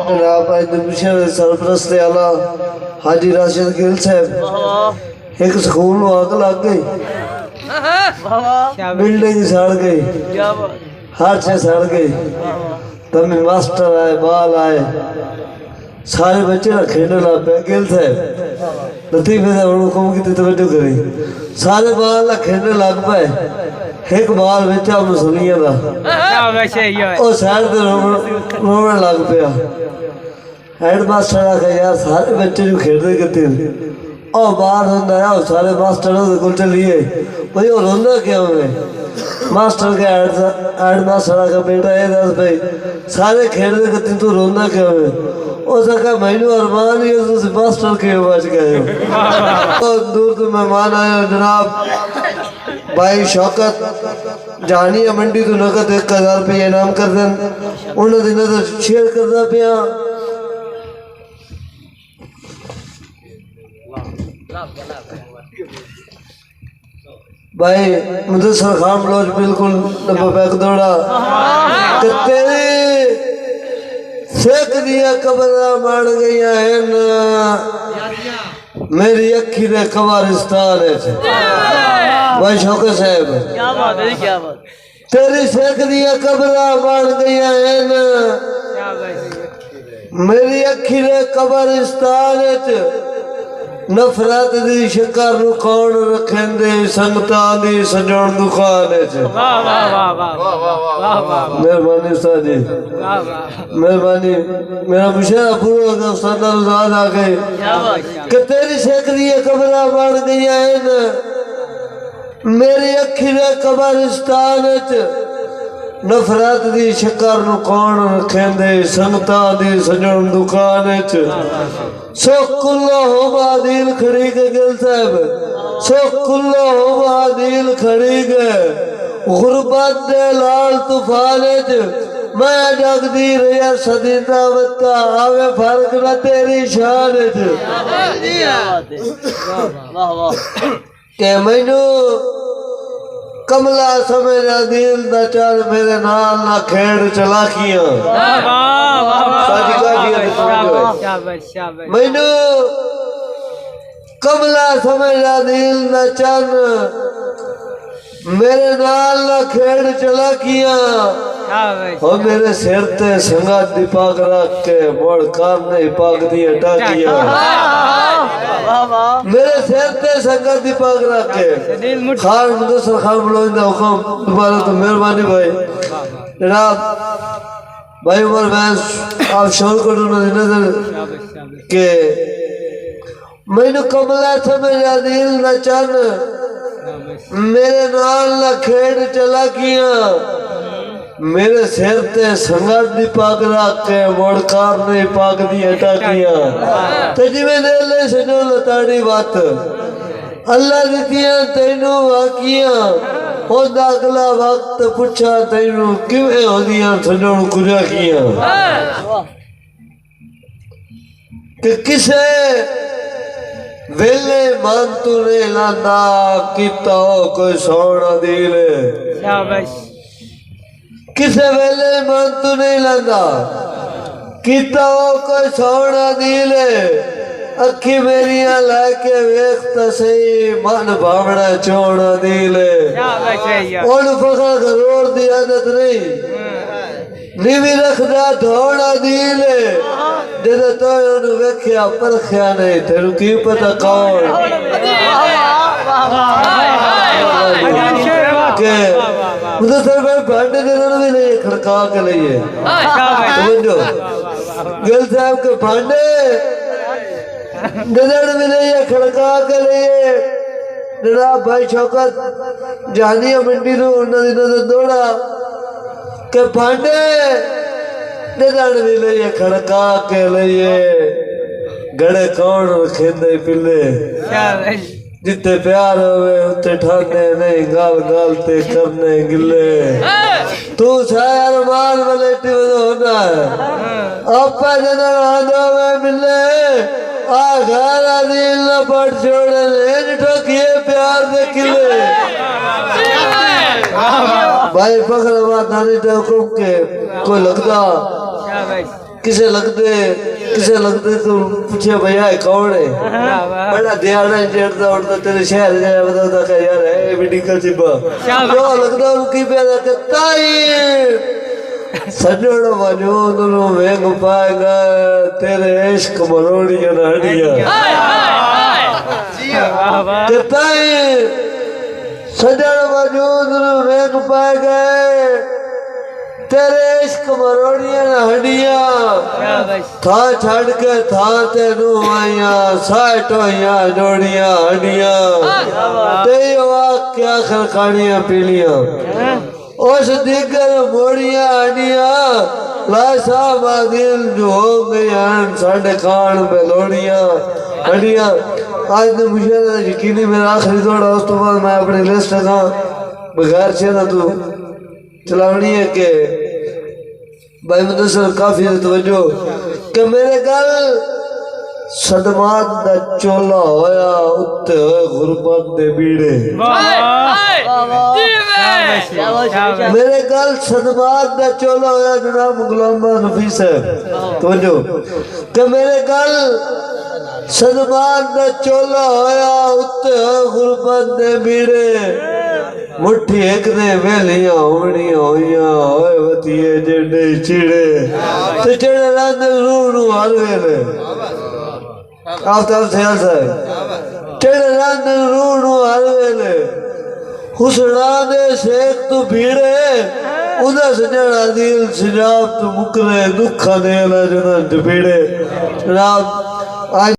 जनाब सरपरस्त आला हाजी राशिद गिल साहब एक स्कूल में आग लग गई, बिल्डिंग सड़ गई, हर चीज सड़ गई। तब मास्टर आए, बाल आए, सारे बच्चे ना खेलने लग पे। गिल साहब लतीफे से हुक्म की तवज्जो करी, सारे बाल ना खेलने लग पाए। एक बाल बेचा मुसलियां दा ओ साइड ते रोने लग पिया। हेड मास्टर आखे यार सारे बच्चे जो खेलते कितने ओ बाहर होंदा है, सारे मास्टर को चलिए भाई वो रोंदा क्यों है? मास्टर के हेड मास्टर आखे बेटा ये दस भाई सारे खेलते कितने तू रोंदा क्यों है? उस आखा मैनू अरमान ही उस मास्टर के बच गए हो। दूर तो मेहमान आए हो जनाब भाई शौकत जानिया मंडी तो नकद 1000 रुपये इनाम कर दें, उन्होंने नजर शेयर करता पिया। भाई मुदस्सर खान बलोच बिल्कुल बैक दौड़ा कि तेरी सेक दिया कब्र मार गई है मेरी अखी ने कब्रिस्तान है। भाई शौकत साहब क्या बात है, क्या बात तेरी सेक दिया कब्र मार गई है मेरी अखी ने कब्रिस्तान है। नफरत दी शिकार नू कौन रखेंदे संगतां दी सजण दुकान च। मेहरबानी उस्ताद जी, मेहरबानी। मेरा मुशारा पूरा हो गया, उस्ताद आजाद आ गए कि तेरी शेख दी कब्रां बन गई मेरी अखी ने कब्रिस्तान च। नफरत दी शिकार नू कौन रखेंदे संगतां दी सजण दुकान च। सोकुल्लो हो बादील खड़ी के गिल साहब, सोकुल्लो हो बादील खड़ी के गुरबत दे लाल तूफान च। मैं जगदी रहा सदीना बता आवे फर्क ना तेरी शान च। के मैनू कमला समझा दिल दा चल मेरे नाल ना खेड़ चलाकियां। मैनू कमला समझा दिल दा चल मेरे नाल ना खेड़ चलाकियां। और मेरे सिर ते संगत दी पाग रख के मोड़ कार नहीं पाग दी टाकियां। मेरे सिर ते संगत दी पाग रख के खान मुदस्सर खान बलोच दा हुक्म दोबारा तो मेहरबानी भाई जनाब भाई उमर मैं आप शोर करो नजर के मैनू कमला समझा दिल ना चन मेरे नाल ना खेड़ चलाकियां। मेरे सिर ते संगत दी पाग रख के मोड़ कार नहीं पाग दी टाकियां। ते जिवें दे ले सजो लताड़ी बात अल्लाह दितियां तैनू वाकियां। ओदा अगला वक्त पुछा तैनू किवें होंदियां सजण गुजाकियां। कि किसे वेले मन तू ने लांदा कीता कोई सोना दिल। किसे वेले मन तू नहीं लांदा कीता कोई सोना दिल। अखी मेरिया लैके वेखता सही मन भावना चोना दिल। उन फखर करोड़ दी आदत नहीं नीवी रखदा धोना दिल। जद तो उन्हें वेख्या परख्या नहीं तेरू की पता कौन के मुदस्सर भाई भांडे देने भी नहीं खड़का के लिए समझो गिल साहब के भांडे नजर भी नहीं है खड़का के लिए। जनाब भाई शौकत जानिया मंडी नो उन्होंने नजर दौड़ा के भांडे नजर भी नहीं है खड़का के लिए। गड़े कौन रखेंदे पिले जिते प्यार होवे उते ठाने नहीं गाल गाल ते करने गिले। तू शायर मान वलेटी होना है आपा जनर आंदो में मिले आ घरा दिल न पड़ छोड़े इन ठोकिए प्यार दे किले। भाई फखर बात नानी ते हुकुम के कोई लगदा किसे लगते तो पूछे भैया कौन है बड़ा ध्यान है जेड़ता उड़ता तेरे शहर जाया बताता का यार है मेडिकल चिपा जो लगता उनकी पैदा करता ही सजोड़ मजो दोनों वेग पाएगा तेरे इश्क मरोड़िया ना हडिया करता ही सजोड़ मजो दोनों वेग पाएगा तेरे इश्क मरोड़िया ना हडिया था छड़ के था तेनू आइया साइटोइया जोड़िया हडिया ते क्या खरखानिया पीलिया उस दिगर मोड़िया हडिया लाशा बादिल जो हो गया साढ़े खान पे लोड़िया हडिया आज ने मुझे यकीनी मेरा आखिरी दौड़ा उस तो बाद मैं अपनी लिस्ट का बगैर से ना तू चलावनी है के भाई मुदस्सिर काफी तवज्जो कि मेरे गल सदमात दा चोला होया उत्ते होए गुरबत दे बीड़े मेरे गल सदमात दा चोला होया जनाब गुलाम नफीस है तवज्जो कि मेरे गल सदमात दा चोला होया उत्ते होए गुरबत दे बीड़े मुट्ठी एक ने वेलियां होनियां होइयां होए वतिए जेडे चिड़े ते चिड़े रंग रूरू हर वेले आफ्ताब ख्याल साहब चिड़े रंग रूरू हर वेले हुसना दे शेख तू भीड़े उदा सजड़ा दिल सजाब तू मुकरे दुखा दे ला जन भीड़े जनाब आज